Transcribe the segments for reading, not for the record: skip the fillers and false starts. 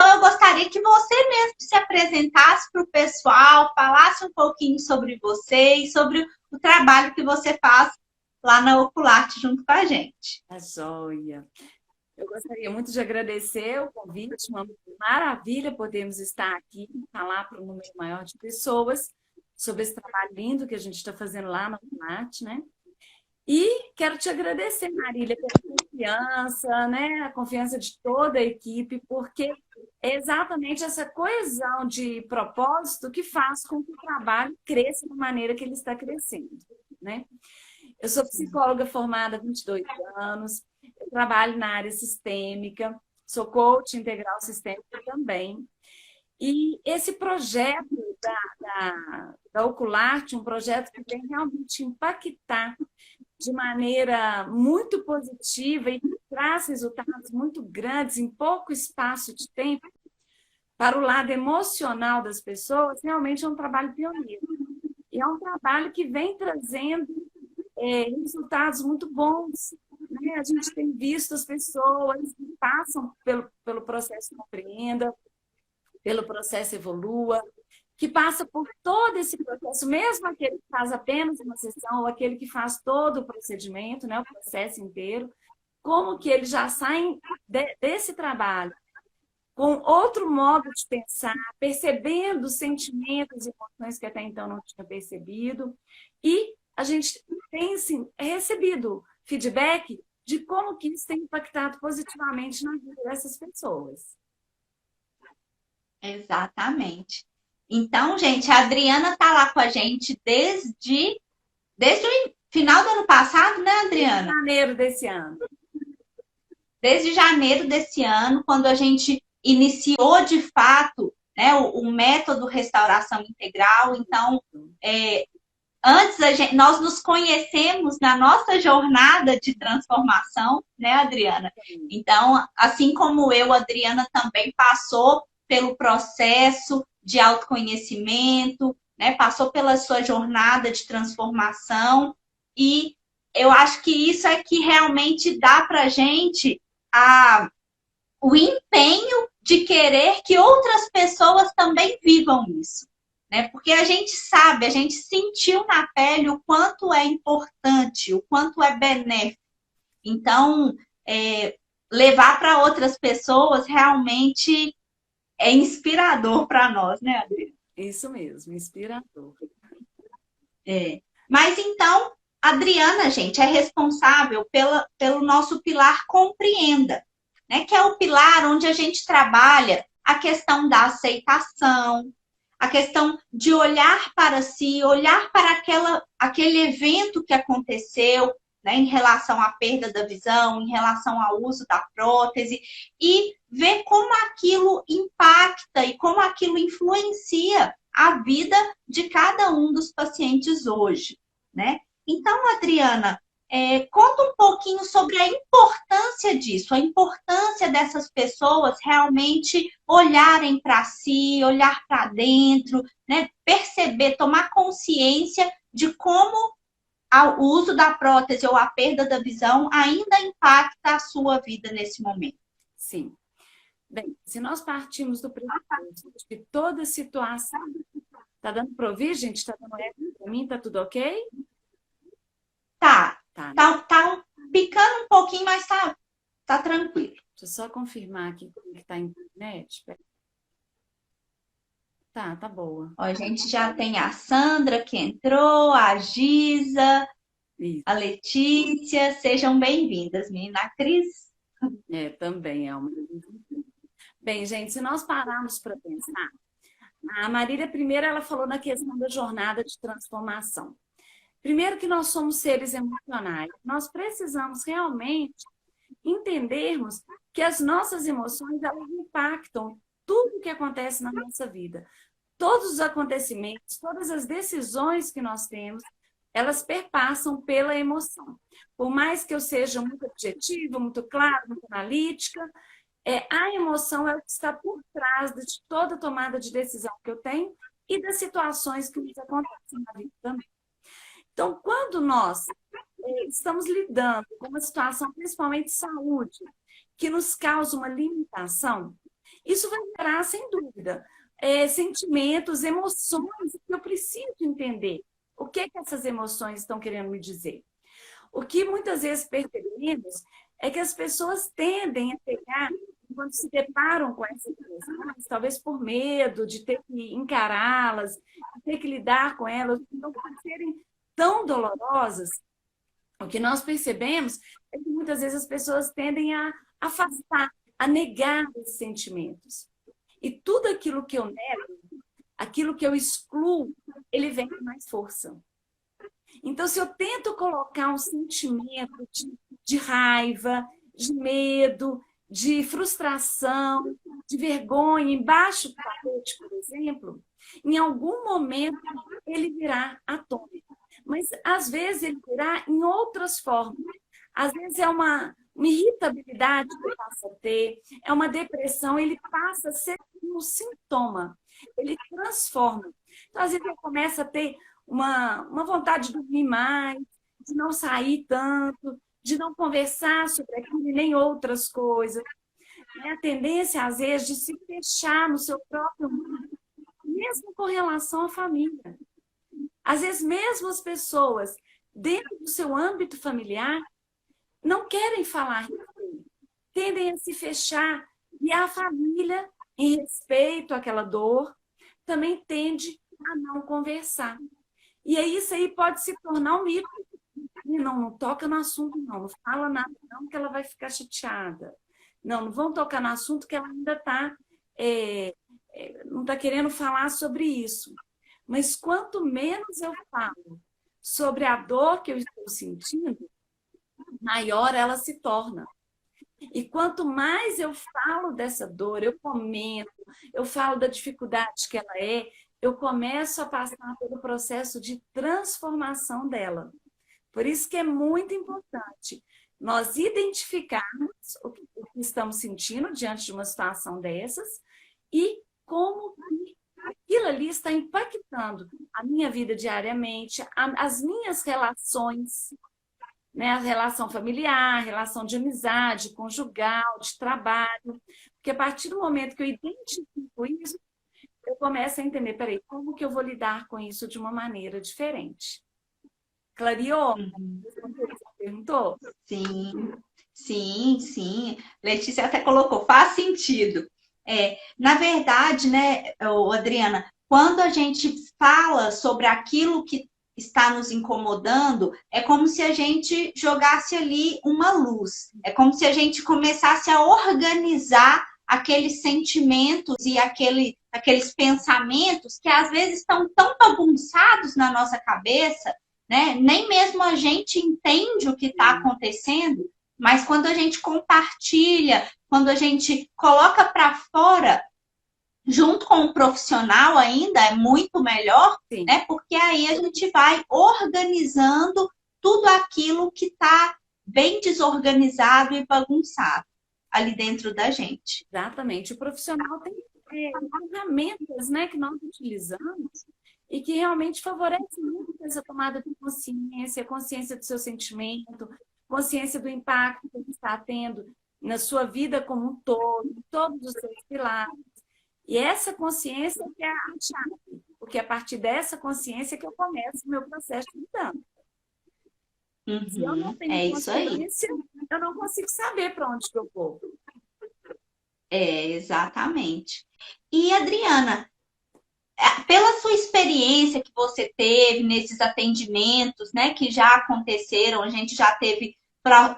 eu gostaria que você mesmo se apresentasse para o pessoal, falasse um pouquinho sobre você e sobre o trabalho que você faz lá na Ocularte junto com a gente. A joia. Eu gostaria muito de agradecer o convite, uma maravilha podermos estar aqui e falar para um número maior de pessoas sobre esse trabalho lindo que a gente está fazendo lá na Ocularte, né? E quero te agradecer, Marília, pela confiança, né? A confiança de toda a equipe, porque é exatamente essa coesão de propósito que faz com que o trabalho cresça da maneira que ele está crescendo, né? Eu sou psicóloga formada há 22 anos, eu trabalho na área sistêmica, sou coach integral sistêmica também. E esse projeto da Ocularte, um projeto que vem realmente impactar de maneira muito positiva e que traz resultados muito grandes em pouco espaço de tempo para o lado emocional das pessoas, realmente é um trabalho pioneiro. E é um trabalho que vem trazendo resultados muito bons. Né? A gente tem visto as pessoas que passam pelo processo Compreenda, pelo processo Evolua, que passa por todo esse processo, mesmo aquele que faz apenas uma sessão, ou aquele que faz todo o procedimento, né, o processo inteiro, como que eles já saem desse trabalho com outro modo de pensar, percebendo sentimentos e emoções que até então não tinha percebido, e a gente tem assim, recebido feedback de como que isso tem impactado positivamente na vida dessas pessoas. Exatamente. Então, gente, a Adriana está lá com a gente desde o final do ano passado, né, Em Adriana? janeiro desse ano. Desde janeiro desse ano, quando a gente iniciou de fato, né, o método restauração integral. Então, antes nós nos conhecemos na nossa jornada de transformação, né, Adriana? Então, assim como eu, a Adriana também passou pelo processo de autoconhecimento, né? Passou pela sua jornada de transformação, e eu acho que isso é que realmente dá para gente o empenho de querer que outras pessoas também vivam isso. Né? Porque a gente sabe, a gente sentiu na pele o quanto é importante, o quanto é benéfico. Então, levar para outras pessoas realmente é inspirador para nós, né, Adriana? Isso mesmo, inspirador. Mas então, a Adriana, gente, é responsável pelo nosso pilar Compreenda, né? Que é o pilar onde a gente trabalha a questão da aceitação, a questão de olhar para si, olhar para aquele evento que aconteceu, né, em relação à perda da visão, em relação ao uso da prótese, e ver como aquilo impacta e como aquilo influencia a vida de cada um dos pacientes hoje, né? Então, Adriana, conta um pouquinho sobre a importância disso, a importância dessas pessoas realmente olharem para si, olhar para dentro, né? Perceber, tomar consciência de como o uso da prótese ou a perda da visão ainda impacta a sua vida nesse momento. Sim. Bem, se nós partimos do pressuposto de que toda situação está dando para ouvir, gente? Está dando eco para mim? Está tudo ok? Tá, Tá, né? tá picando um pouquinho, mas tá tranquilo. Deixa eu só confirmar aqui como está a internet. Tá boa. Ó, a gente já tem a Sandra que entrou, a Giza, Isso. a Letícia. Sejam bem-vindas, menina. A Cris. Também é uma. Bem, gente, se nós pararmos para pensar, a Marília, primeiro, ela falou na questão da jornada de transformação. Primeiro que nós somos seres emocionais. Nós precisamos realmente entendermos que as nossas emoções, elas impactam tudo o que acontece na nossa vida. Todos os acontecimentos, todas as decisões que nós temos, elas perpassam pela emoção. Por mais que eu seja muito objetiva, muito clara, muito analítica, a emoção é o que está por trás de toda tomada de decisão que eu tenho e das situações que nos acontecem na vida também. Então, quando nós estamos lidando com uma situação, principalmente de saúde, que nos causa uma limitação, Isso vai gerar, sem dúvida, sentimentos, emoções que eu preciso entender. O que é que essas emoções estão querendo me dizer? O que muitas vezes percebemos é que as pessoas tendem a pegar, quando se deparam com essas questões, talvez por medo de ter que encará-las, de ter que lidar com elas, não por serem tão dolorosas, o que nós percebemos é que muitas vezes as pessoas tendem a afastar, a negar esses sentimentos. E tudo aquilo que eu nego, aquilo que eu excluo, ele vem com mais força. Então, se eu tento colocar um sentimento de raiva, de medo, de frustração, de vergonha embaixo do tapete, por exemplo, em algum momento ele virá à tona. Mas, às vezes, ele virá em outras formas. Às vezes, é uma irritabilidade que passa a ter, é uma depressão, ele passa a ser um sintoma. Ele transforma. Então, às vezes, eu começo a ter uma vontade de dormir mais, de não sair tanto, de não conversar sobre aquilo e nem outras coisas. É a tendência, às vezes, de se fechar no seu próprio mundo, mesmo com relação à família. Às vezes, mesmo as pessoas, dentro do seu âmbito familiar, não querem falar, tendem a se fechar. E a família, em respeito àquela dor, também tende a não conversar. E aí isso aí pode se tornar um mito. Não toca no assunto, não fala nada, não, que ela vai ficar chateada. Não vão tocar no assunto que ela ainda está não está querendo falar sobre isso. Mas quanto menos eu falo sobre a dor que eu estou sentindo, maior ela se torna. E quanto mais eu falo dessa dor, eu comento, eu falo da dificuldade que ela eu começo a passar pelo processo de transformação dela. Por isso que é muito importante nós identificarmos o que estamos sentindo diante de uma situação dessas e como aquilo ali está impactando a minha vida diariamente, as minhas relações, né? A relação familiar, a relação de amizade, conjugal, de trabalho. Porque a partir do momento que eu identifico isso, eu começo a entender, peraí, como que eu vou lidar com isso de uma maneira diferente? Clareou? Você perguntou? Sim. Letícia até colocou, faz sentido. Na verdade, né, Adriana, quando a gente fala sobre aquilo que está nos incomodando, é como se a gente jogasse ali uma luz. É como se a gente começasse a organizar aqueles sentimentos e aqueles pensamentos que às vezes estão tão bagunçados na nossa cabeça, né? Nem mesmo a gente entende o que está acontecendo, mas quando a gente compartilha, quando a gente coloca para fora, junto com o profissional ainda, é muito melhor, Sim. né? Porque aí a gente vai organizando tudo aquilo que está bem desorganizado e bagunçado ali dentro da gente. Exatamente. O profissional tem ferramentas, né, que nós utilizamos e que realmente favorecem muito essa tomada de consciência, consciência do seu sentimento, consciência do impacto que você está tendo na sua vida como um todo, em todos os seus pilares. E essa consciência que é a chave, porque é a partir dessa consciência que eu começo o meu processo de mudança. Se eu não tenho consciência, eu não consigo saber para onde que eu vou. Exatamente. E, Adriana, pela sua experiência que você teve nesses atendimentos, né, que já aconteceram, a gente já teve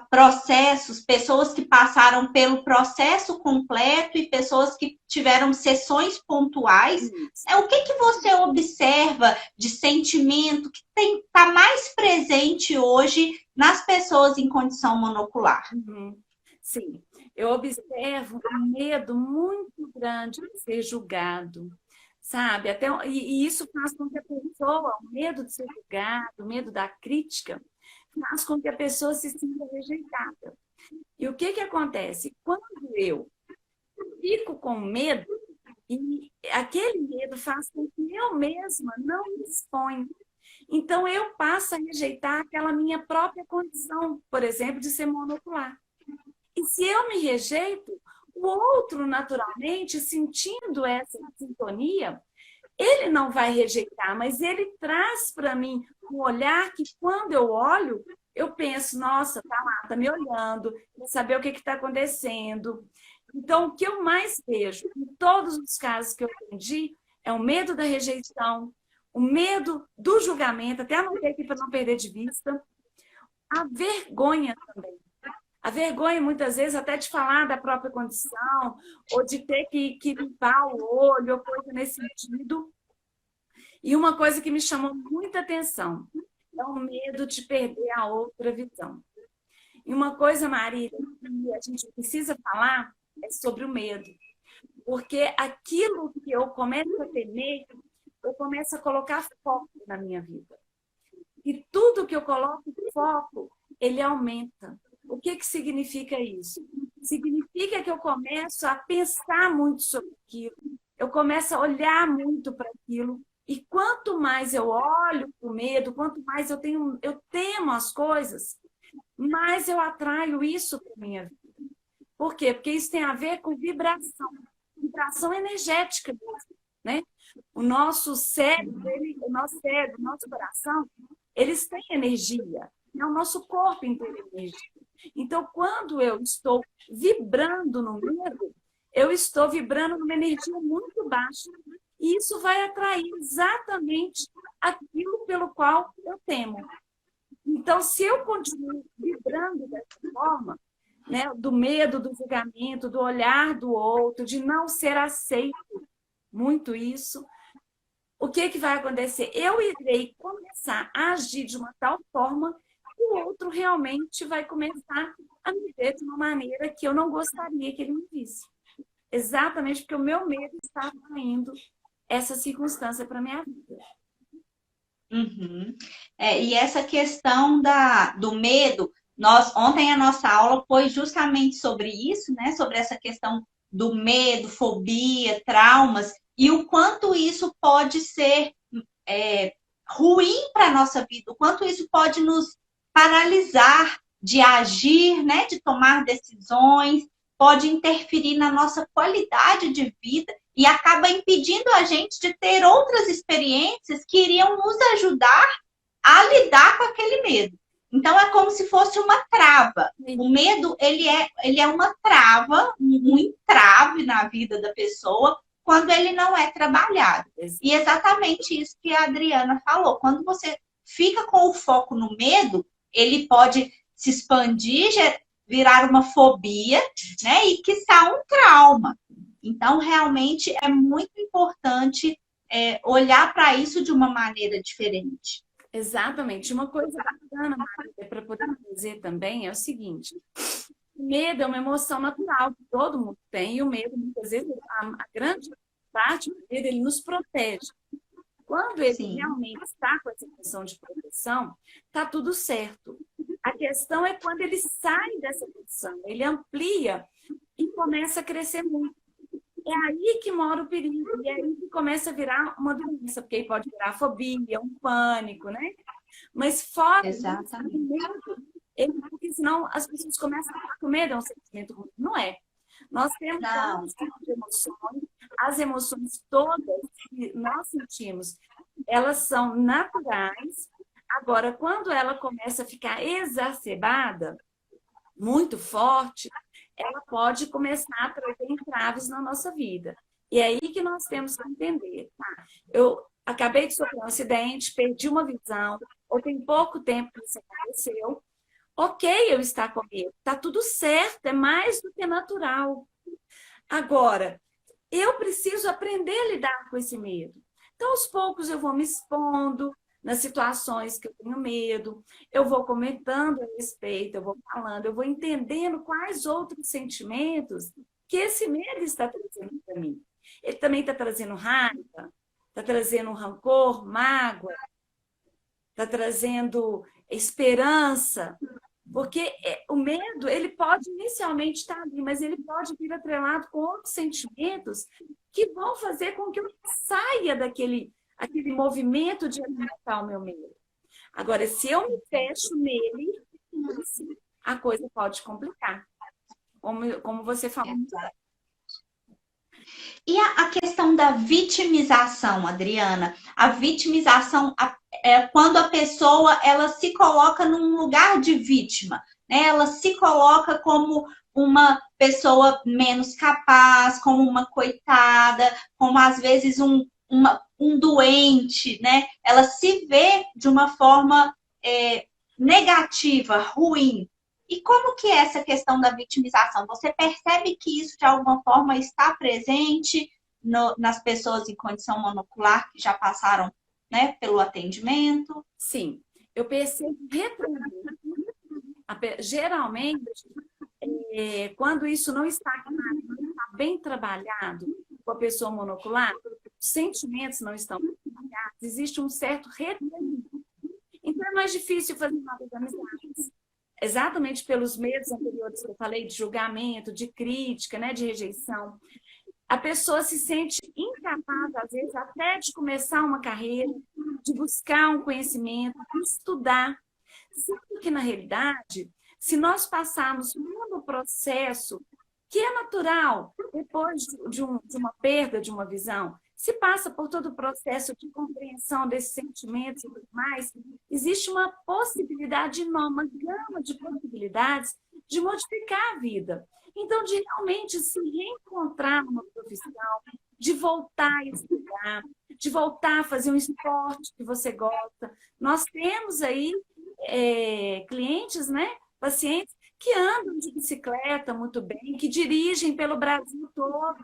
processos, pessoas que passaram pelo processo completo e pessoas que tiveram sessões pontuais. O que você observa de sentimento que está mais presente hoje nas pessoas em condição monocular? Sim, eu observo um medo muito grande de ser julgado, sabe? E isso faz com que a pessoa, o medo de ser julgado, o medo da crítica, faz com que a pessoa se sinta rejeitada. E o que acontece? Quando eu fico com medo, e aquele medo faz com que eu mesma não me exponha. Então, eu passo a rejeitar aquela minha própria condição, por exemplo, de ser monocular. E se eu me rejeito, o O outro, naturalmente, sentindo essa sintonia, ele não vai rejeitar, mas ele traz para mim um olhar que, quando eu olho, eu penso, nossa, tá lá, tá me olhando, quer saber o que está acontecendo. Então, o que eu mais vejo em todos os casos que eu atendi é o medo da rejeição, o medo do julgamento, até anotei aqui para não perder de vista, a vergonha também. A vergonha, muitas vezes, até de falar da própria condição, ou de ter que limpar o olho, ou coisa nesse sentido. E uma coisa que me chamou muita atenção é o medo de perder a outra visão. E uma coisa, Marília, que a gente precisa falar é sobre o medo. Porque aquilo que eu começo a temer, eu começo a colocar foco na minha vida. E tudo que eu coloco foco, ele aumenta. O que significa isso? Significa que eu começo a pensar muito sobre aquilo, eu começo a olhar muito para aquilo, e quanto mais eu olho para o medo, quanto mais eu temo as coisas, mais eu atraio isso para a minha vida. Por quê? Porque isso tem a ver com vibração energética mesmo, né? O nosso cérebro, o nosso coração, eles têm energia, é o nosso corpo inteiro tem energia. Então, quando eu estou vibrando no medo, eu estou vibrando numa energia muito baixa, e isso vai atrair exatamente aquilo pelo qual eu temo. Então, se eu continuo vibrando dessa forma, né, do medo, do julgamento, do olhar do outro, de não ser aceito, muito isso, o que vai acontecer? Eu irei começar a agir de uma tal forma que o outro realmente vai começar a me ver de uma maneira que eu não gostaria que ele me visse. Exatamente porque o meu medo está atraindo essa circunstância para a minha vida. Uhum. E essa questão do medo, ontem a nossa aula foi justamente sobre isso, né? Sobre essa questão do medo, fobia, traumas, e o quanto isso pode ser ruim para a nossa vida, o quanto isso pode nos paralisar de agir, né? De tomar decisões, pode interferir na nossa qualidade de vida e acaba impedindo a gente de ter outras experiências que iriam nos ajudar a lidar com aquele medo. Então, é como se fosse uma trava. O medo, ele é uma trava, um entrave na vida da pessoa quando ele não é trabalhado. E exatamente isso que a Adriana falou. Quando você fica com o foco no medo, ele pode se expandir, virar uma fobia, né? E quiçá um trauma. Então, realmente, é muito importante olhar para isso de uma maneira diferente. Exatamente. Uma coisa bacana, Marília, para poder dizer também é o seguinte: o medo é uma emoção natural que todo mundo tem, e o medo, muitas vezes, a grande parte do medo, ele nos protege. Quando ele realmente está com essa função de proteção, está tudo certo. A questão é quando ele sai dessa posição, ele amplia e começa a crescer muito. É aí que mora o perigo, e é aí que começa a virar uma doença, porque aí pode virar fobia, um pânico, né? Mas fora disso, porque senão as pessoas começam a ficar com medo, é um sentimento ruim. Não é. Nós temos vários tipos de emoções, as emoções todas que nós sentimos, elas são naturais. Agora, quando ela começa a ficar exacerbada, muito forte, ela pode começar a trazer entraves na nossa vida. E é aí que nós temos que entender. Tá? Eu acabei de sofrer um acidente, perdi uma visão, ou tem pouco tempo que isso aconteceu. Ok, eu estar com medo, está tudo certo, é mais do que natural. Agora, eu preciso aprender a lidar com esse medo. Então, aos poucos, eu vou me expondo nas situações que eu tenho medo, eu vou comentando a respeito, eu vou falando, eu vou entendendo quais outros sentimentos que esse medo está trazendo para mim. Ele também está trazendo raiva, está trazendo rancor, mágoa, está trazendo esperança, porque o medo, ele pode inicialmente estar ali, mas ele pode vir atrelado com outros sentimentos que vão fazer com que eu saia aquele movimento de alimentar o meu medo. Agora, se eu me fecho nele, a coisa pode complicar. Como você falou. E a questão da vitimização, Adriana? A vitimização é quando a pessoa ela se coloca num lugar de vítima, né? Ela se coloca como uma pessoa menos capaz, como uma coitada, como às vezes um doente, né? Ela se vê de uma forma negativa, ruim. E como que é essa questão da vitimização? Você percebe que isso de alguma forma está presente nas pessoas em condição monocular que já passaram, né, pelo atendimento? Sim, eu percebo geralmente, quando isso não está claro, não está bem trabalhado com a pessoa monocular, os sentimentos não estão bem trabalhados, existe um certo retraimento. Então é mais difícil fazer novas amizades. Exatamente pelos medos anteriores que eu falei, de julgamento, de crítica, né, de rejeição. A pessoa se sente incapaz, às vezes, até de começar uma carreira, de buscar um conhecimento, de estudar. Sendo que, na realidade, se nós passarmos todo o processo, que é natural, depois de uma perda de uma visão, se passa por todo o processo de compreensão desses sentimentos e tudo mais, existe uma possibilidade enorme, uma gama de possibilidades de modificar a vida. Então, de realmente se reencontrar numa profissão, de voltar a estudar, de voltar a fazer um esporte que você gosta. Nós temos aí clientes, né, pacientes que andam de bicicleta muito bem, que dirigem pelo Brasil todo.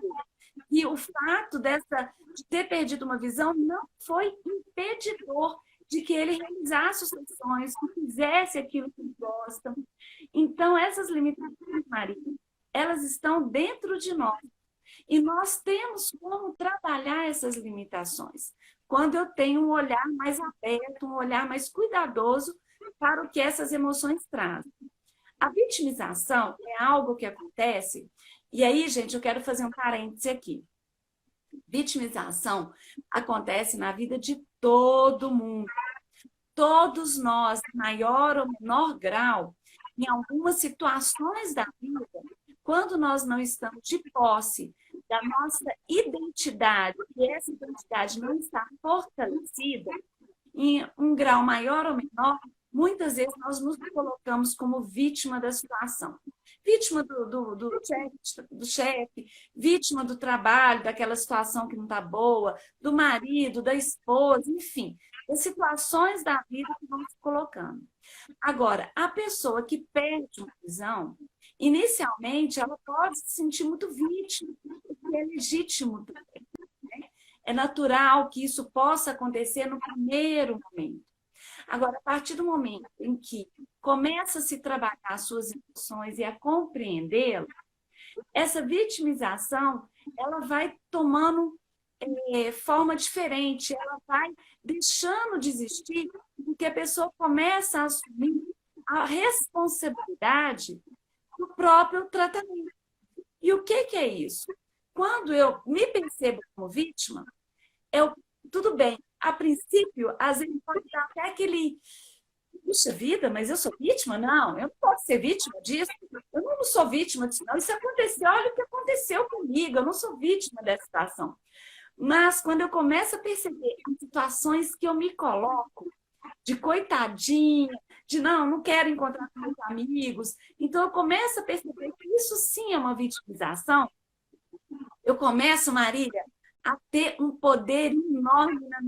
E o fato de ter perdido uma visão não foi impedidor de que ele realizasse os seus sonhos, que fizesse aquilo que ele gosta. Então, essas limitações, Maria, elas estão dentro de nós. E nós temos como trabalhar essas limitações. Quando eu tenho um olhar mais aberto, um olhar mais cuidadoso para o que essas emoções trazem. A vitimização é algo que acontece, e aí, gente, eu quero fazer um parêntese aqui. Vitimização acontece na vida de todo mundo. Todos nós, em maior ou menor grau, em algumas situações da vida, quando nós não estamos de posse da nossa identidade, e essa identidade não está fortalecida, em um grau maior ou menor, muitas vezes nós nos colocamos como vítima da situação. Vítima do chefe, vítima do trabalho, daquela situação que não está boa, do marido, da esposa, enfim, as situações da vida que vão se colocando. Agora, a pessoa que perde uma visão, inicialmente, ela pode se sentir muito vítima, porque é legítimo também. Né? É natural que isso possa acontecer no primeiro momento. Agora, a partir do momento em que começa a se trabalhar as suas emoções e a compreendê-las, essa vitimização ela vai tomando forma diferente, ela vai deixando de existir, porque a pessoa começa a assumir a responsabilidade do próprio tratamento. E o que é isso? Quando eu me percebo como vítima, tudo bem, a princípio, às vezes pode dar até aquele... Puxa vida, mas eu sou vítima? Não, eu não posso ser vítima disso. Eu não sou vítima disso, não. Isso aconteceu, olha o que aconteceu comigo. Eu não sou vítima dessa situação. Mas quando eu começo a perceber as situações que eu me coloco, de coitadinha, de não quero encontrar com meus amigos, então eu começo a perceber que isso sim é uma vitimização. Eu começo, Marília, a ter um poder enorme na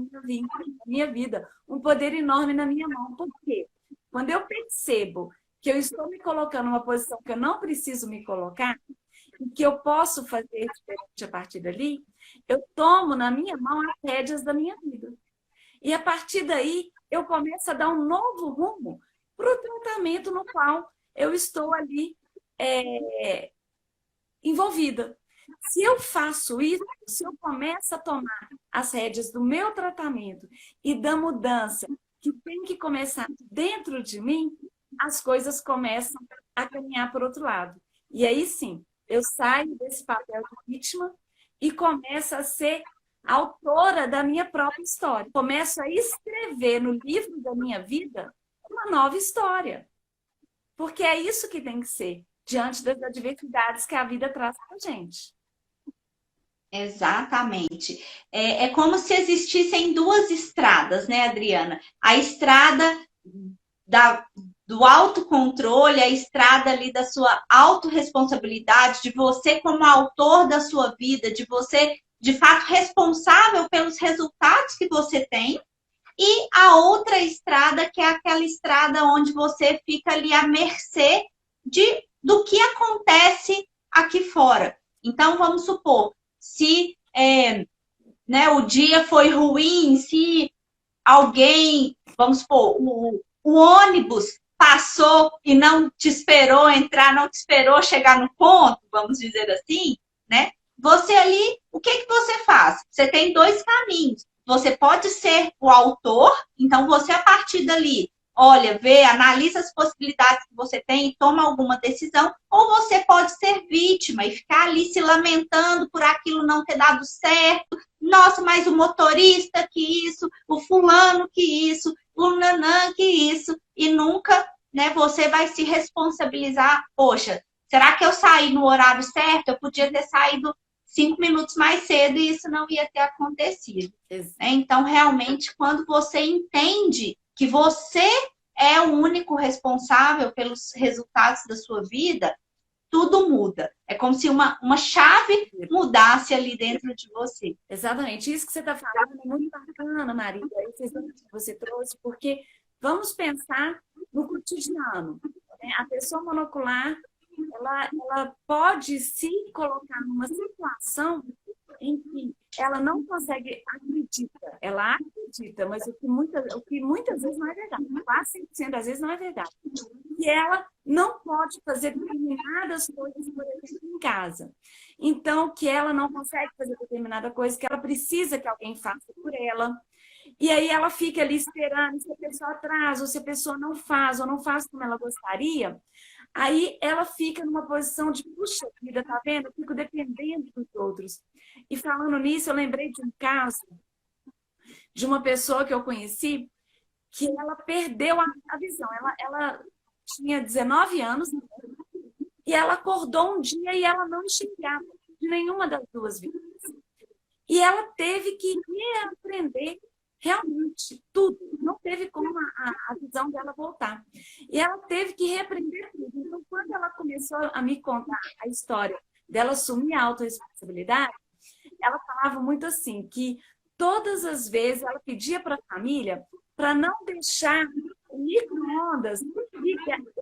minha vida, um poder enorme na minha mão. Por quê? Quando eu percebo que eu estou me colocando numa posição que eu não preciso me colocar, e que eu posso fazer diferente a partir dali, eu tomo na minha mão as rédeas da minha vida. E a partir daí, eu começo a dar um novo rumo para o tratamento no qual eu estou ali envolvida. Se eu faço isso, se eu começo a tomar as rédeas do meu tratamento e da mudança que tem que começar dentro de mim, as coisas começam a caminhar para o outro lado. E aí sim, eu saio desse papel de vítima e começo a ser autora da minha própria história. Começo a escrever no livro da minha vida uma nova história. Porque é isso que tem que ser, diante das adversidades que a vida traz para a gente. Exatamente. É como se existissem duas estradas, né, Adriana? A estrada da, do autocontrole, a estrada ali da sua autorresponsabilidade, de você como autor da sua vida, de você, de fato, responsável pelos resultados que você tem, e a outra estrada, que é aquela estrada onde você fica ali à mercê do que acontece aqui fora. Então, vamos supor, se né, o dia foi ruim, se alguém, vamos supor, o ônibus passou e não te esperou entrar, não te esperou chegar no ponto, vamos dizer assim, né? Você ali, o que você faz? Você tem dois caminhos. Você pode ser o autor, então você, a partir dali, olha, vê, analisa as possibilidades que você tem e toma alguma decisão, ou você pode ser vítima e ficar ali se lamentando por aquilo não ter dado certo. Nossa, mas o motorista que isso, o fulano que isso, o nanã que isso, e nunca, né, você vai se responsabilizar. Poxa, será que eu saí no horário certo? Eu podia ter saído 5 minutos mais cedo e isso não ia ter acontecido. Então, realmente, quando você entende que você é o único responsável pelos resultados da sua vida, tudo muda. É como se uma chave mudasse ali dentro de você. Exatamente. Isso que você está falando é muito bacana, Maria. Esse exemplo que você trouxe, porque vamos pensar no cotidiano. Né? A pessoa monocular, ela pode se colocar numa situação em que ela não consegue, ela acredita, mas o que muitas vezes não é verdade, quase 100% das vezes não é verdade. E ela não pode fazer determinadas coisas, por exemplo, em casa. Então, que ela não consegue fazer determinada coisa, que ela precisa que alguém faça por ela. E aí ela fica ali esperando se a pessoa atrasa, ou se a pessoa não faz, ou não faz como ela gostaria. Aí ela fica numa posição de, puxa vida, tá vendo? Eu fico dependendo dos outros. E falando nisso, eu lembrei de um caso de uma pessoa que eu conheci que ela perdeu a visão. Ela tinha 19 anos e ela acordou um dia e ela não enxergava de nenhuma das duas vidas. E ela teve que reaprender realmente tudo. Não teve como a visão dela voltar. E ela teve que reaprender tudo. Então, quando ela começou a me contar a história dela assumir a autorresponsabilidade, ela falava muito assim, que todas as vezes ela pedia para a família para não deixar o micro-ondas,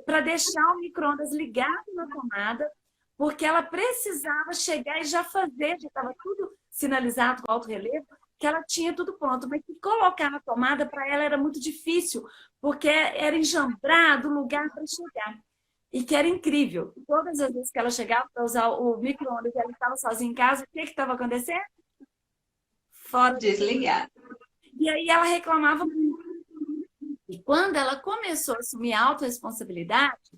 para deixar o micro-ondas ligado na tomada, porque ela precisava chegar e já fazer, já estava tudo sinalizado com alto relevo, que ela tinha tudo pronto, mas que colocar na tomada para ela era muito difícil, porque era enjambrado o lugar para chegar. E que era incrível. Todas as vezes que ela chegava para usar o micro-ondas e ela estava sozinha em casa, o que estava acontecendo? Fora desligado. E aí ela reclamava muito. E quando ela começou a assumir a autorresponsabilidade,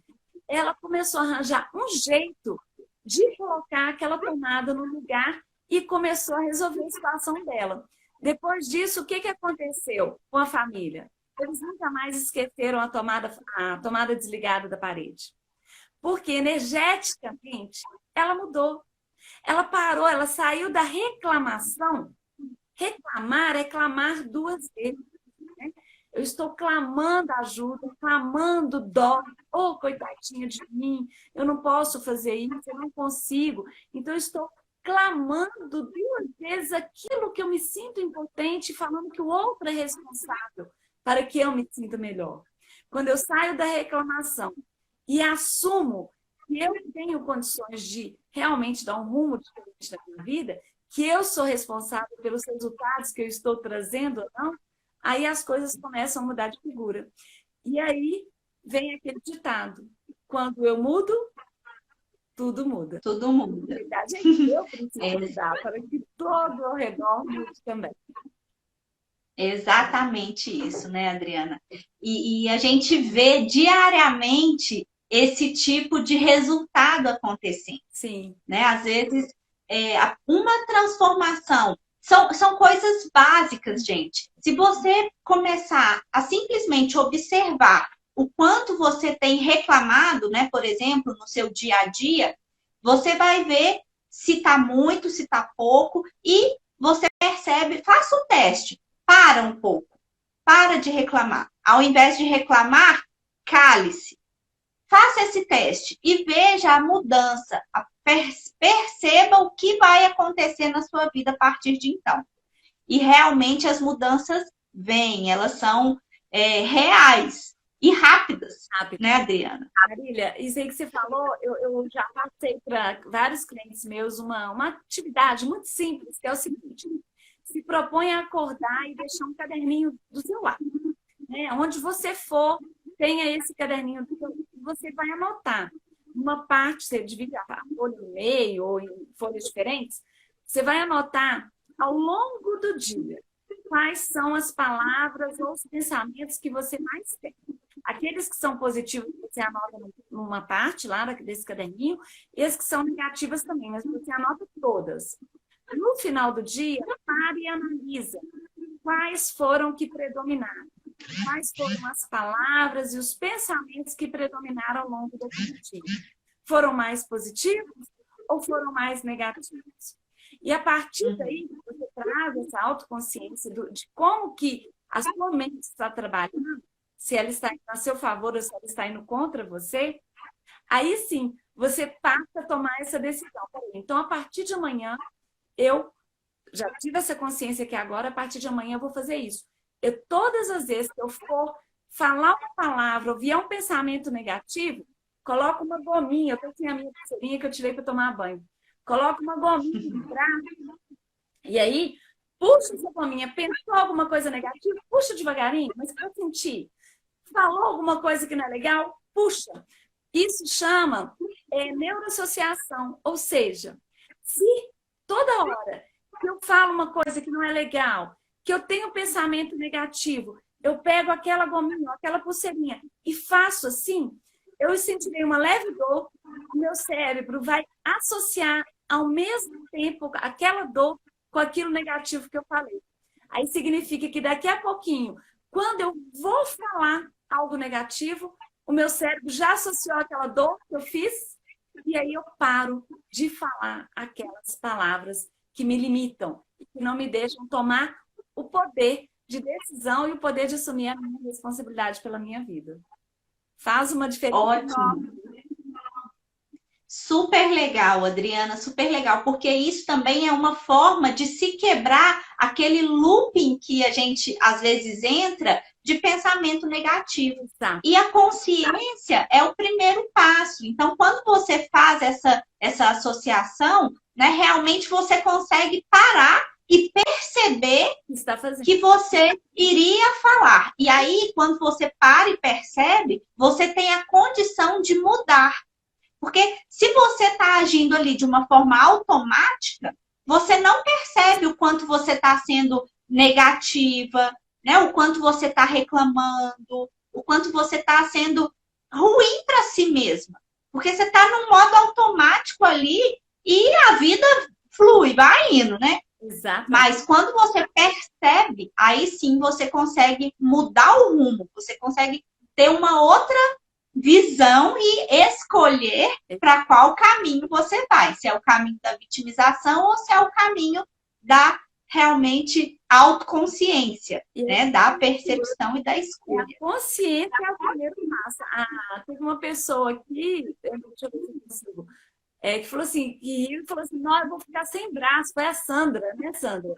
ela começou a arranjar um jeito de colocar aquela tomada no lugar e começou a resolver a situação dela. Depois disso, o que aconteceu com a família? Eles nunca mais esqueceram a tomada desligada da parede. Porque energeticamente ela mudou. Ela parou, ela saiu da reclamação. Reclamar é clamar duas vezes. Né? Eu estou clamando ajuda, clamando dó. Oh, coitadinha de mim, eu não posso fazer isso, eu não consigo. Então, eu estou clamando duas vezes aquilo que eu me sinto impotente, falando que o outro é responsável para que eu me sinta melhor. Quando eu saio da reclamação e assumo que eu tenho condições de realmente dar um rumo diferente na minha vida, que eu sou responsável pelos resultados que eu estou trazendo ou não, aí as coisas começam a mudar de figura. E aí vem aquele ditado, quando eu mudo, tudo muda. Tudo muda. Na verdade, é que eu preciso mudar para que todo ao redor mude também. Exatamente isso, né, Adriana? E a gente vê diariamente esse tipo de resultado acontecendo. Sim. Né? Às vezes, uma transformação. São coisas básicas, gente. Se você começar a simplesmente observar o quanto você tem reclamado, né, por exemplo, no seu dia a dia, você vai ver se está muito, se está pouco, e você percebe, faça o teste, para um pouco, para de reclamar. Ao invés de reclamar, cale-se. Faça esse teste e veja a mudança, perceba o que vai acontecer na sua vida a partir de então. E realmente as mudanças vêm, elas são reais e rápidas, né, Adriana? Marília, isso aí que você falou, eu já passei para vários clientes meus uma atividade muito simples, que é o seguinte: se propõe a acordar e deixar um caderninho do seu lado, né? Onde você for, tenha esse caderninho do seu lado, você vai anotar. Uma parte, você divide a folha no meio ou em folhas diferentes, você vai anotar ao longo do dia quais são as palavras ou os pensamentos que você mais tem. Aqueles que são positivos, você anota numa parte lá desse caderninho, e as que são negativas também, mas você anota todas. No final do dia, pare e analisa quais foram que predominaram. Quais foram as palavras e os pensamentos que predominaram ao longo daquele dia. Foram mais positivos ou foram mais negativos? E a partir daí, você traz essa autoconsciência de como que a sua mente está trabalhando, se ela está indo a seu favor ou se ela está indo contra você, aí sim, você passa a tomar essa decisão. Então, a partir de amanhã, eu já tive essa consciência que agora, a partir de amanhã, eu vou fazer isso. Todas as vezes que eu for falar uma palavra ou vier um pensamento negativo, coloco uma gominha. Eu tenho aqui a minha pulseirinha que eu tirei para tomar banho. Coloco uma gominha no braço. E aí, puxa essa gominha. Pensou alguma coisa negativa? Puxa devagarinho, mas para sentir. Falou alguma coisa que não é legal? Puxa. Isso chama neuroassociação. Ou seja, se toda hora que eu falo uma coisa que não é legal, que eu tenho um pensamento negativo, eu pego aquela gominha, aquela pulseirinha e faço assim, eu sentirei uma leve dor, o meu cérebro vai associar ao mesmo tempo aquela dor com aquilo negativo que eu falei. Aí significa que daqui a pouquinho, quando eu vou falar algo negativo, o meu cérebro já associou aquela dor que eu fiz, e aí eu paro de falar aquelas palavras que me limitam, que não me deixam tomar o poder de decisão e o poder de assumir a minha responsabilidade pela minha vida. Faz uma diferença. Ótimo. Super legal, Adriana, super legal, porque isso também é uma forma de se quebrar aquele looping que a gente às vezes entra de pensamento negativo. Tá. E a consciência é o primeiro passo. Então, quando você faz essa associação, né, realmente você consegue parar e perceber que você iria falar. E aí, quando você para e percebe, você tem a condição de mudar. Porque se você está agindo ali de uma forma automática, você não percebe o quanto você está sendo negativa, né? O quanto você está reclamando, o quanto você está sendo ruim para si mesma. Porque você está num modo automático ali e a vida flui, vai indo, né? Exato. Mas quando você percebe, aí sim você consegue mudar o rumo, você consegue ter uma outra visão e escolher para qual caminho você vai. Se é o caminho da vitimização ou se é o caminho da realmente autoconsciência, né? Da percepção e da escolha. A consciência é o primeiro passo. Teve uma pessoa aqui, deixa eu ver se eu consigo, que falou assim, não, eu vou ficar sem braço. Foi a Sandra, né, Sandra?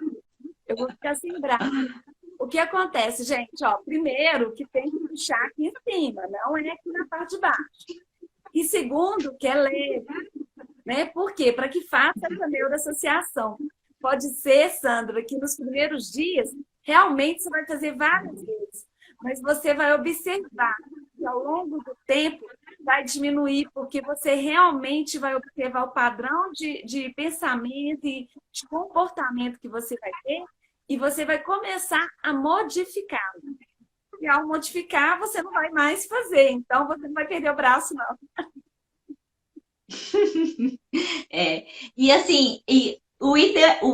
Eu vou ficar sem braço. O que acontece, gente? Primeiro, que tem que puxar aqui em cima, não é aqui na parte de baixo. E segundo, que é leve, né? Por quê? Para que faça essa neuroassociação. Pode ser, Sandra, que nos primeiros dias, realmente você vai fazer várias vezes, mas você vai observar que ao longo do tempo vai diminuir, porque você realmente vai observar o padrão de pensamento e de comportamento que você vai ter, e você vai começar a modificar. E ao modificar, você não vai mais fazer. Então, você não vai perder o braço, não. E assim, o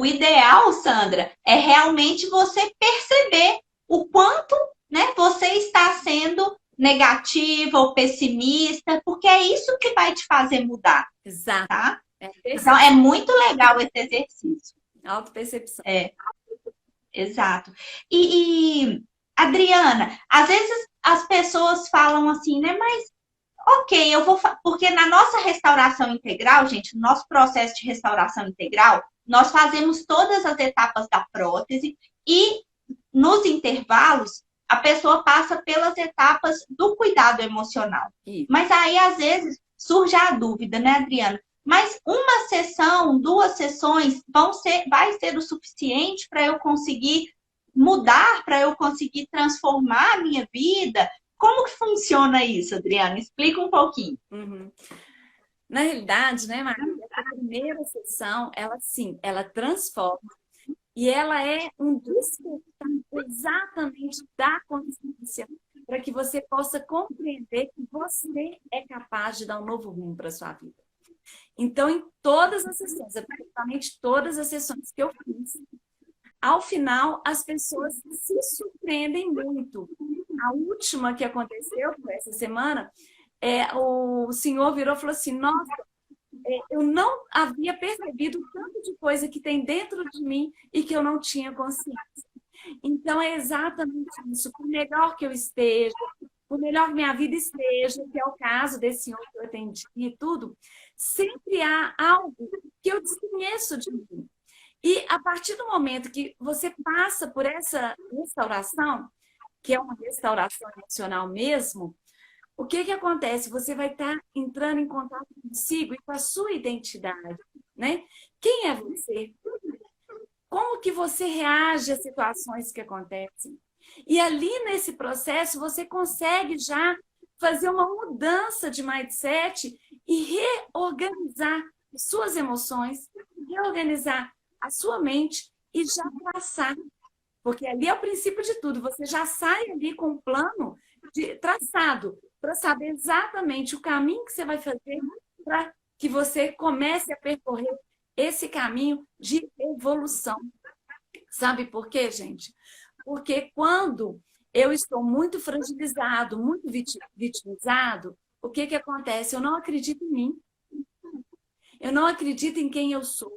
ideal, Sandra, é realmente você perceber o quanto, né, você está sendo negativa ou pessimista, porque é isso que vai te fazer mudar. Exato. Tá? É Então, é muito legal esse exercício. autopercepção. É, exato. Adriana, às vezes as pessoas falam assim, né? Mas, ok, eu vou. Porque na nossa restauração integral, gente, no nosso processo de restauração integral, nós fazemos todas as etapas da prótese e nos intervalos, a pessoa passa pelas etapas do cuidado emocional. Isso. Mas aí, às vezes, surge a dúvida, né, Adriana? Mas uma sessão, 2 sessões vai ser o suficiente para eu conseguir mudar, para eu conseguir transformar a minha vida? Como que funciona isso, Adriana? Explica um pouquinho. Uhum. Na realidade, né, Maria, essa primeira sessão, ela sim, ela transforma e ela é um despertar exatamente da consciência para que você possa compreender que você é capaz de dar um novo rumo para a sua vida. Então, em todas as sessões, praticamente todas as sessões que eu fiz, ao final, as pessoas se surpreendem muito. A última que aconteceu essa semana, o senhor virou e falou assim, nossa, eu não havia percebido o tanto de coisa que tem dentro de mim e que eu não tinha consciência. Então, é exatamente isso. Por melhor que eu esteja, por melhor que minha vida esteja, que é o caso desse senhor que eu atendi e tudo, sempre há algo que eu desconheço de mim. E a partir do momento que você passa por essa restauração, que é uma restauração emocional mesmo, o que que acontece? Você vai estar entrando em contato consigo e com a sua identidade, né? Quem é você? Como que você reage às situações que acontecem? E ali nesse processo você consegue já fazer uma mudança de mindset e reorganizar suas emoções, reorganizar a sua mente e já traçar. Porque ali é o princípio de tudo. Você já sai ali com um plano traçado para saber exatamente o caminho que você vai fazer para que você comece a percorrer esse caminho de evolução. Sabe por quê, gente? Porque quando eu estou muito fragilizado, muito vitimizado, o que que acontece? Eu não acredito em mim. Eu não acredito em quem eu sou.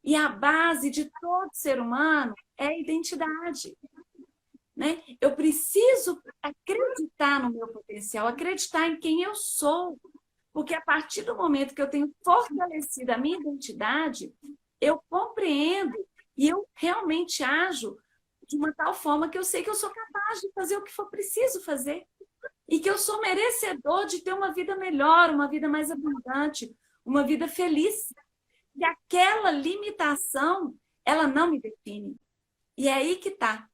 E a base de todo ser humano é a identidade. Né? Eu preciso acreditar no meu potencial, acreditar em quem eu sou. Porque a partir do momento que eu tenho fortalecido a minha identidade, eu compreendo e eu realmente ajo de uma tal forma que eu sei que eu sou capaz de fazer o que for preciso fazer. E que eu sou merecedor de ter uma vida melhor, uma vida mais abundante, uma vida feliz. E aquela limitação, ela não me define. E é aí que está.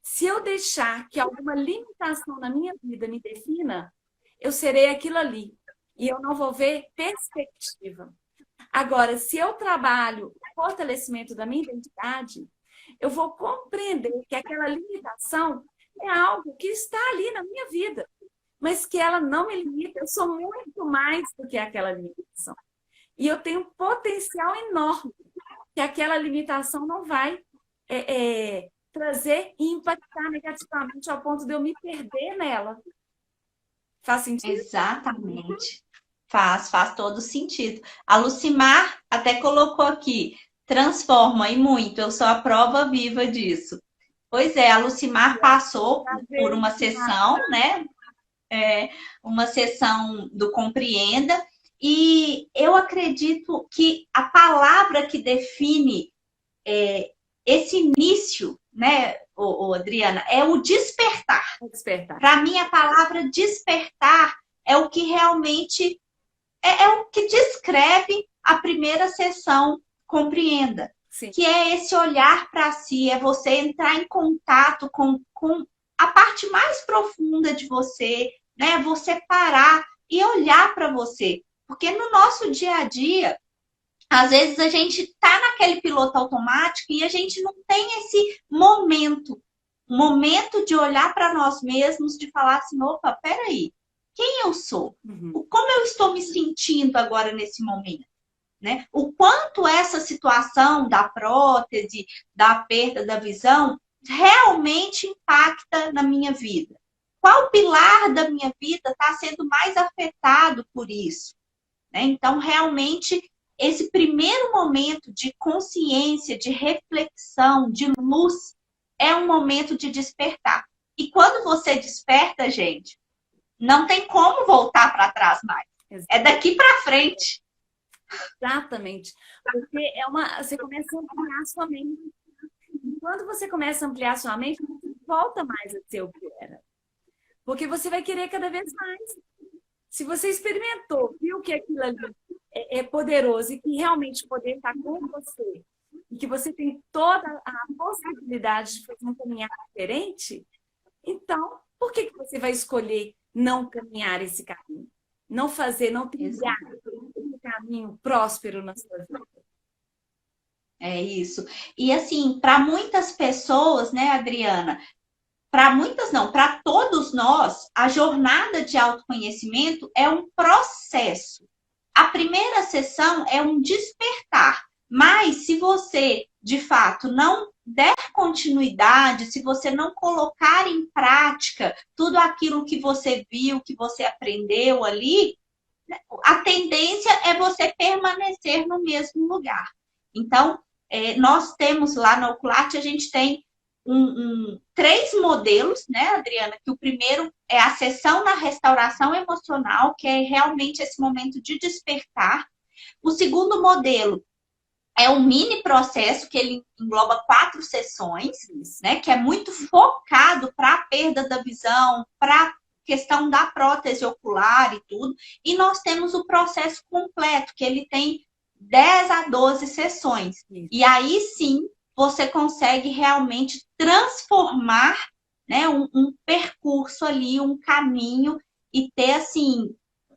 Se eu deixar que alguma limitação na minha vida me defina, eu serei aquilo ali. E eu não vou ver perspectiva. Agora, se eu trabalho o fortalecimento da minha identidade, eu vou compreender que aquela limitação é algo que está ali na minha vida, mas que ela não me limita. Eu sou muito mais do que aquela limitação. E eu tenho um potencial enorme que aquela limitação não vai trazer e impactar negativamente ao ponto de eu me perder nela. Faz sentido? Exatamente. Faz todo sentido. A Lucimar até colocou aqui, transforma e muito, eu sou a prova viva disso. Pois é, a Lucimar passou por uma sessão, né? Uma sessão do Compreenda, e eu acredito que a palavra que define esse início, né, Adriana, é o despertar. Para mim, a palavra despertar é o que realmente é o que descreve a primeira sessão Compreenda. Sim. Que é esse olhar para si, é você entrar em contato com a parte mais profunda de você, né? Você parar e olhar para você. Porque no nosso dia a dia, às vezes a gente está naquele piloto automático e a gente não tem esse momento de olhar para nós mesmos, de falar assim, opa, peraí, quem eu sou? Como eu estou me sentindo agora nesse momento? Né? O quanto essa situação da prótese, da perda da visão, realmente impacta na minha vida? Qual pilar da minha vida está sendo mais afetado por isso? Né? Então, realmente, esse primeiro momento de consciência, de reflexão, de luz, é um momento de despertar. E quando você desperta, gente, não tem como voltar para trás mais. É daqui para frente. Exatamente. Porque você começa a ampliar a sua mente. E quando você começa a ampliar a sua mente, você não volta mais a ser o que era. Porque você vai querer cada vez mais. Se você experimentou, viu que aquilo ali é poderoso e que realmente o poder está com você, e que você tem toda a possibilidade de fazer um caminhar diferente, então, por que você vai escolher não caminhar esse caminho? Não fazer, não trilhar esse caminho próspero na sua vida? É isso. E assim, para muitas pessoas, né, Adriana? Para muitas não, para todos nós, a jornada de autoconhecimento é um processo. A primeira sessão é um despertar, mas se você, de fato, não der continuidade, se você não colocar em prática tudo aquilo que você viu, que você aprendeu ali, a tendência é você permanecer no mesmo lugar. Então, nós temos lá na Ocularte, a gente tem três modelos, né, Adriana? Que o primeiro é a sessão na restauração emocional, que é realmente esse momento de despertar. O segundo modelo é um mini processo, que ele engloba 4 sessões, né? Que é muito focado para a perda da visão, para questão da prótese ocular e tudo. E nós temos o processo completo, que ele tem 10 a 12 sessões. E aí sim, você consegue realmente transformar, né, um percurso ali, um caminho, e ter, assim,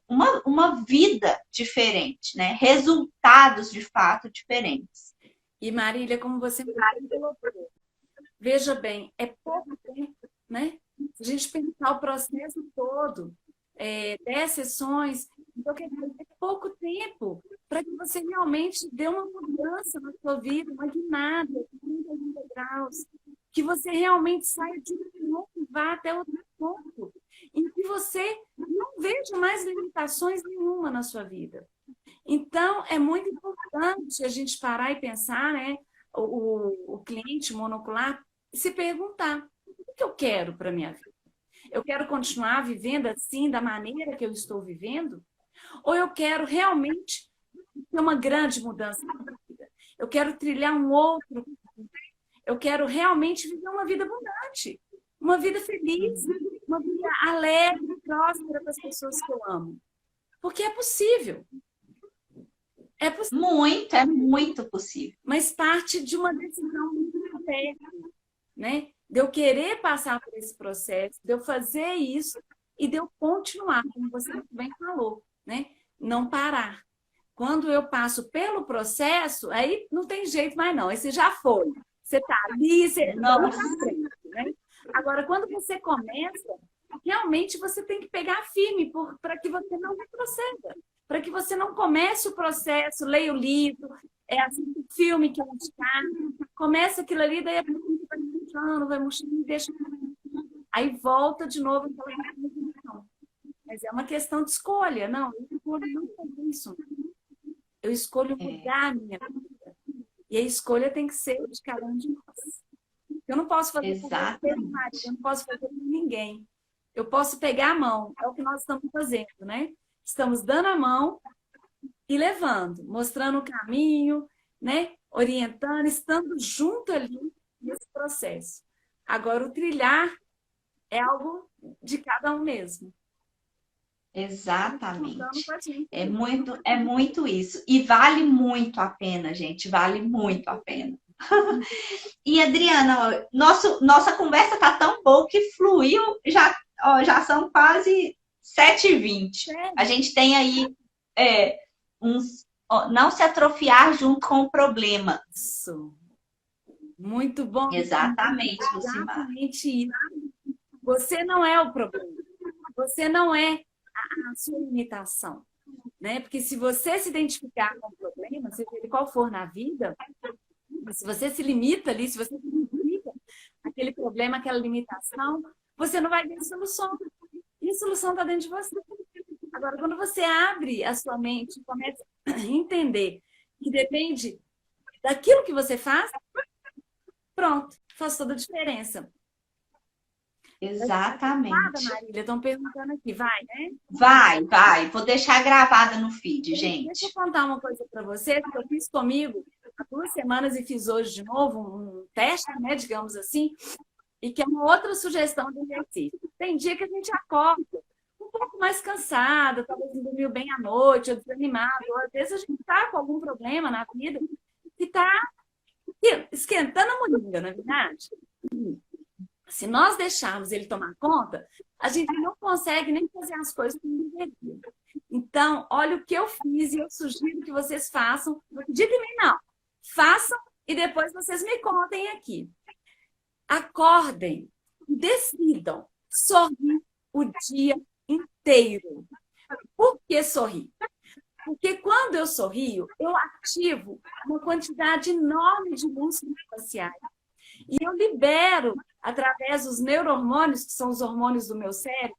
uma vida diferente, né? Resultados, de fato, diferentes. E Marília, como você colocou, veja bem, é pouco tempo, né? Se a gente pensar o processo todo, 10 sessões, então quer dizer, é pouco tempo para que você realmente dê uma mudança na sua vida, uma guinada de 30 graus, que você realmente saia de um ponto e vá até outro ponto, em que você não veja mais limitações nenhuma na sua vida. Então, é muito importante a gente parar e pensar, né? O cliente monocular se perguntar: o que eu quero para a minha vida? Eu quero continuar vivendo assim, da maneira que eu estou vivendo? Ou eu quero realmente ter uma grande mudança na minha vida? Eu quero trilhar um outro caminho. Eu quero realmente viver uma vida abundante, uma vida feliz, uma vida alegre, próspera para as pessoas que eu amo. Porque é possível. É possível. É muito possível. Mas parte de uma decisão muito interna, né? De eu querer passar por esse processo, de eu fazer isso e de eu continuar, como você muito bem falou, né? Não parar. Quando eu passo pelo processo, aí não tem jeito mais não. Aí você já foi. Você está ali, você não está frente, né? Agora, quando você começa, realmente você tem que pegar firme para que você não retroceda. Para que você não comece o processo, leia o livro, assista o filme que não está, começa aquilo ali, daí a pessoa vai murchando e deixa. Aí volta de novo aquela reflexão. Mas é uma questão de escolha. Não, eu escolho não fazer isso. Eu escolho mudar a minha vida. E a escolha tem que ser de cada um de nós. Eu não posso fazer por você, eu não posso fazer por ninguém. Eu posso pegar a mão, é o que nós estamos fazendo, né? Estamos dando a mão e levando, mostrando o caminho, né? Orientando, estando junto ali nesse processo. Agora, o trilhar é algo de cada um mesmo. Exatamente. É muito isso. E vale muito a pena, gente. Vale muito a pena. E, Adriana, nossa conversa tá tão boa que fluiu, já são quase 7h20. A gente tem aí não se atrofiar junto com o problema. Isso. Muito bom. Exatamente, Lucimar. Exatamente isso. Você não é o problema. Você não é a sua limitação. Né? Porque se você se identificar com o problema, seja ele qual for na vida, se você se limita ali, se você se limita aquele problema, aquela limitação, você não vai ver solução. E a solução está dentro de você. Agora, quando você abre a sua mente, começa a entender que depende daquilo que você faz, pronto, faz toda a diferença. Exatamente. Marília, estão perguntando aqui, vai, né? Vai. Vou deixar gravada no feed, Deixa gente. eu contar uma coisa para você, que eu fiz comigo há 2 semanas e fiz hoje de novo um teste, né, digamos assim, e que é uma outra sugestão de exercício. Tem dia que a gente acorda um pouco mais cansada, talvez não dormiu bem à noite, ou desanimado, ou às vezes a gente está com algum problema na vida e está esquentando a moringa, não é verdade? Se nós deixarmos ele tomar conta, a gente não consegue nem fazer as coisas como deveria. Então, olha o que eu fiz e eu sugiro que vocês façam. Não acreditem em mim, não. Façam e depois vocês me contem aqui. Acordem, decidam sorrir o dia inteiro. Por que sorrir? Porque quando eu sorrio, eu ativo uma quantidade enorme de músculos faciais. E eu libero, através dos neurohormônios, que são os hormônios do meu cérebro,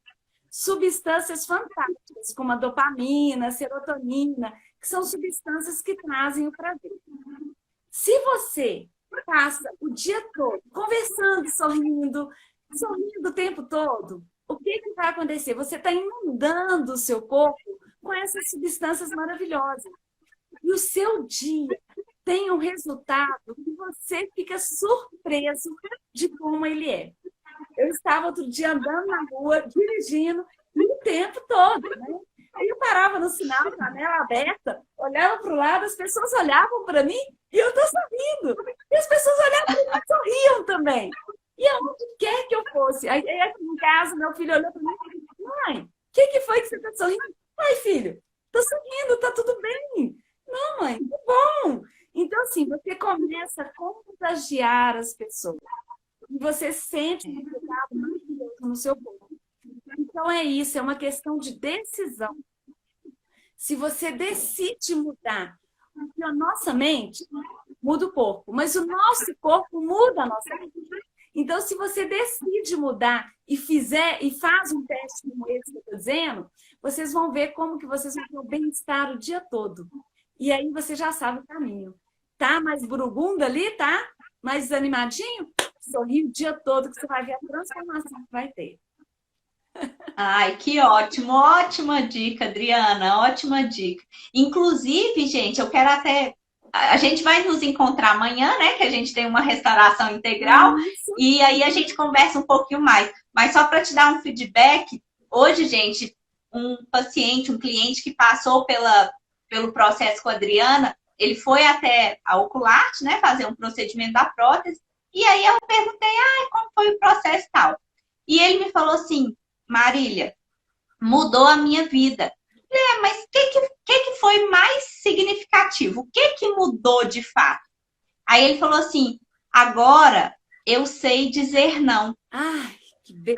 substâncias fantásticas, como a dopamina, a serotonina, que são substâncias que trazem o prazer. Se você passa o dia todo conversando, sorrindo o tempo todo, o que vai acontecer? Você está inundando o seu corpo com essas substâncias maravilhosas. E o seu dia tem um resultado que você fica surpreso de como ele é. Eu estava outro dia andando na rua, dirigindo, o tempo todo, né? Aí eu parava no sinal, janela aberta, olhava para o lado, as pessoas olhavam para mim e eu estou sorrindo. E as pessoas olhavam para mim e sorriam também. E aonde quer que eu fosse. Aí, em casa, meu filho olhou para mim e disse, mãe, o que foi que você está sorrindo? Ai, filho, estou sorrindo, está tudo bem. Não, mãe, que bom. Então, assim, você começa a contagiar as pessoas. E você sente um resultado maravilhoso no seu corpo. Então, é isso, é uma questão de decisão. Se você decide mudar, porque a nossa mente muda o corpo, mas o nosso corpo muda a nossa mente. Então, se você decide mudar e faz um teste como esse que eu estou dizendo, vocês vão ver como que vocês vão ter o bem-estar o dia todo. E aí você já sabe o caminho. Tá mais burugunda ali, tá? Mais desanimadinho? Sorri o dia todo que você vai ver a transformação que vai ter. Ai, que ótimo, ótima dica, Adriana, ótima dica. Inclusive, gente, eu quero até. A gente vai nos encontrar amanhã, né? Que a gente tem uma restauração integral, e aí a gente conversa um pouquinho mais. Mas só para te dar um feedback, hoje, gente, um paciente, um cliente que passou pelo processo com a Adriana, ele foi até a Ocularte, né? Fazer um procedimento da prótese, e aí eu perguntei, como foi o processo e tal. E ele me falou assim, Marília, mudou a minha vida. Mas o que foi mais significativo? O que mudou de fato? Aí ele falou assim, agora eu sei dizer não. Ai, que bem.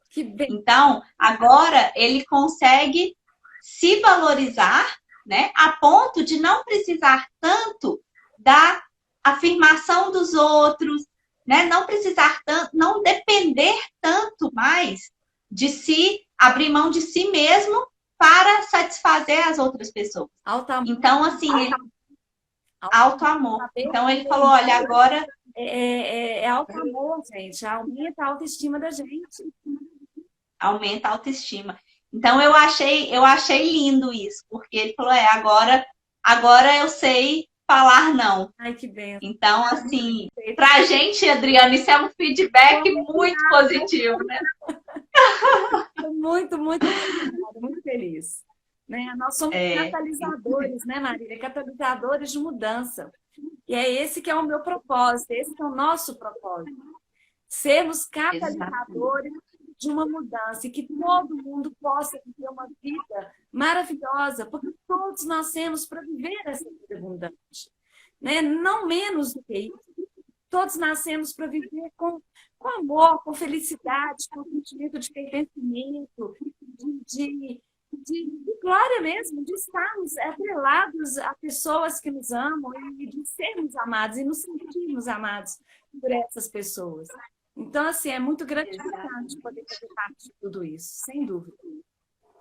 Que bem. Então, agora ele consegue se valorizar, né, a ponto de não precisar tanto da afirmação dos outros, né, não precisar tanto, não depender tanto mais de si, abrir mão de si mesmo para satisfazer as outras pessoas. Então, assim, auto-amor. Então, ele falou, olha, agora... É auto-amor, gente. Aumenta a autoestima da gente. Aumenta a autoestima. Então, eu achei lindo isso, porque ele falou, agora eu sei falar não. Ai, que bem. Então, assim, pra gente, Adriana, isso é um feedback muito positivo, né? Muito, muito obrigada, muito feliz. Né? Nós somos catalisadores, né, Marília? Catalisadores de mudança. E é esse que é o meu propósito, esse que é o nosso propósito. Sermos catalisadores de uma mudança e que todo mundo possa viver uma vida maravilhosa, porque todos nascemos para viver essa vida abundante. Né? Não menos do que isso. Todos nascemos para viver com amor, com felicidade, com sentimento de pertencimento, de glória mesmo, de estarmos atrelados a pessoas que nos amam e de sermos amados e nos sentirmos amados por essas pessoas. Então, assim, é muito gratificante poder fazer parte de tudo isso, sem dúvida.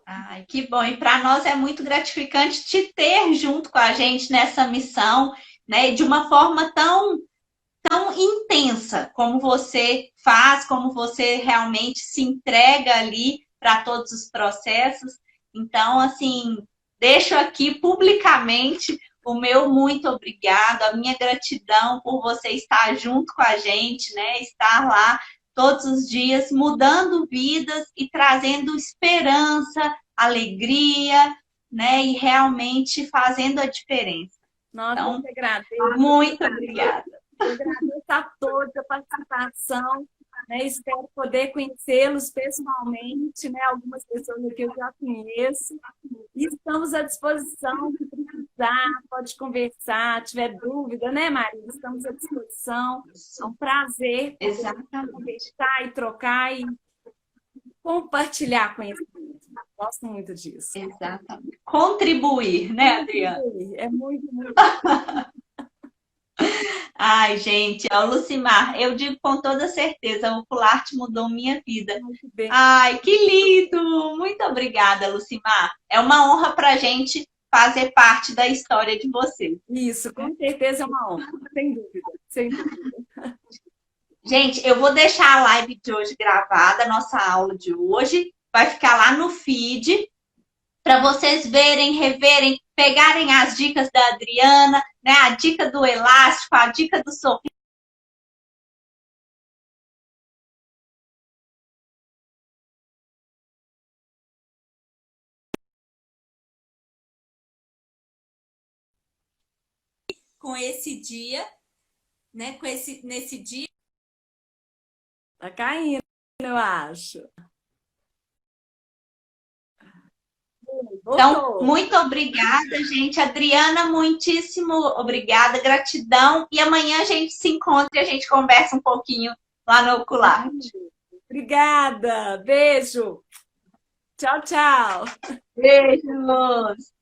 Ai, que bom. E para nós é muito gratificante te ter junto com a gente nessa missão, né? De uma forma tão intensa como você faz, como você realmente se entrega ali para todos os processos. Então, assim, deixo aqui publicamente o meu muito obrigado, a minha gratidão por você estar junto com a gente, né? Estar lá todos os dias mudando vidas e trazendo esperança, alegria, né? E realmente fazendo a diferença. Nossa, eu Então, te agradeço. muito obrigada. Eu agradeço a todos a participação, né? Espero poder conhecê-los pessoalmente, né? Algumas pessoas aqui eu já conheço. E estamos à disposição, se precisar, pode conversar, tiver dúvida, né, Maria? Estamos à disposição. É um prazer poder Exatamente. conversar e trocar e compartilhar conhecimento. Gosto muito disso. Exatamente. Contribuir, né, Adriana? É muito, muito. Ai, gente, ó, Lucimar, eu digo com toda certeza, o Pularte mudou minha vida. Muito bem. Ai, que lindo! Muito obrigada, Lucimar. É uma honra para a gente fazer parte da história de você. Isso, com certeza é uma honra, sem dúvida, sem dúvida. Gente, eu vou deixar a live de hoje gravada, a nossa aula de hoje. Vai ficar lá no feed para vocês verem, reverem, pegarem as dicas da Adriana, né? A dica do elástico, a dica do sorriso. Com esse dia, né? Nesse dia. Tá caindo, eu acho. Então, Voltou. muito obrigada, gente. Adriana, muitíssimo obrigada, gratidão. E amanhã a gente se encontra e a gente conversa um pouquinho lá no Ocular. Obrigada, beijo. Tchau, tchau. Beijos!